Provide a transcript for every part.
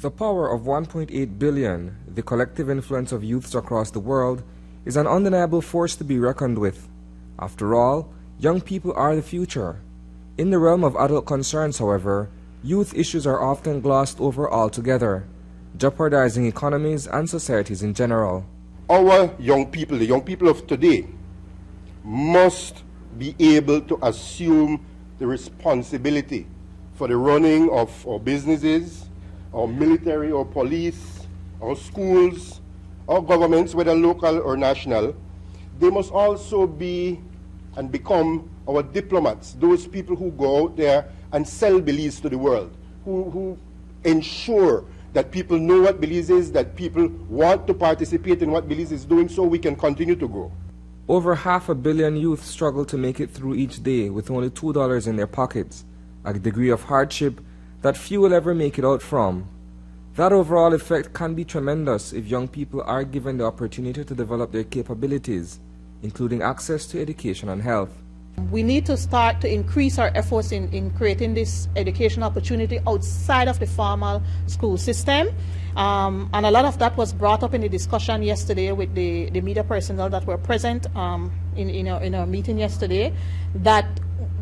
The power of 1.8 billion, the collective influence of youths across the world, is an undeniable force to be reckoned with. After all, young people are the future. In the realm of adult concerns, however, youth issues are often glossed over altogether, jeopardizing economies and societies in general. Our young people, the young people of today, must be able to assume the responsibility for the running of our businesses, our military or police, our schools, our governments, whether local or national. They must also be and become our diplomats, those people who go out there and sell Belize to the world, who ensure that people know what Belize is, that people want to participate in what Belize is doing so we can continue to grow. Over 500 million youth struggle to make it through each day with only $2 in their pockets, a degree of hardship that few will ever make it out from. That overall effect can be tremendous if young people are given the opportunity to develop their capabilities, including access to education and health. We need to start to increase our efforts in creating this education opportunity outside of the formal school system. And a lot of that was brought up in the discussion yesterday with the media personnel that were present in our meeting yesterday, that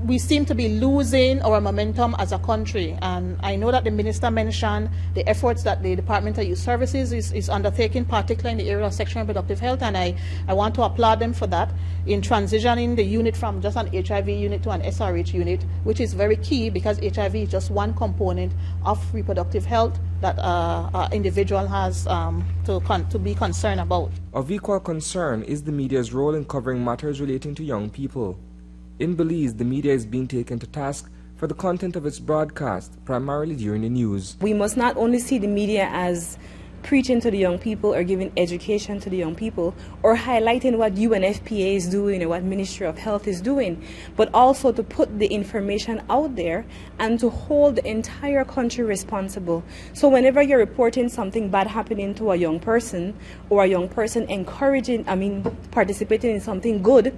we seem to be losing our momentum as a country. And I know that the minister mentioned the efforts that the Department of Youth Services is undertaking, particularly in the area of sexual and reproductive health, and I want to applaud them for that, in transitioning the unit from just an HIV unit to an SRH unit, which is very key because HIV is just one component of reproductive health that an individual has to be concerned about. Of equal concern is the media's role in covering matters relating to young people. In Belize, the media is being taken to task for the content of its broadcast, primarily during the news. We must not only see the media as preaching to the young people or giving education to the young people or highlighting what U.N.F.P.A is doing or what Ministry of Health is doing, but also to put the information out there and to hold the entire country responsible. So whenever you're reporting something bad happening to a young person or a young person participating in something good,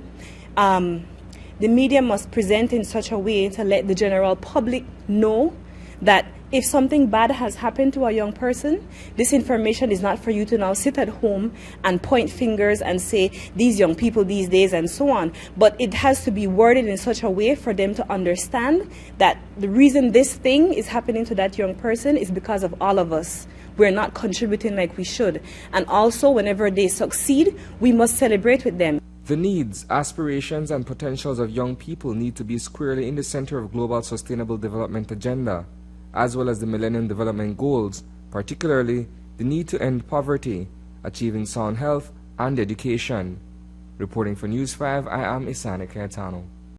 the media must present in such a way to let the general public know that if something bad has happened to a young person, this information is not for you to now sit at home and point fingers and say, these young people these days and so on. But it has to be worded in such a way for them to understand that the reason this thing is happening to that young person is because of all of us. We're not contributing like we should. And also, whenever they succeed, we must celebrate with them. The needs, aspirations, and potentials of young people need to be squarely in the center of global sustainable development agenda, as well as the Millennium Development Goals, particularly the need to end poverty, achieving sound health and education. Reporting for News 5, I am Isani Caetano.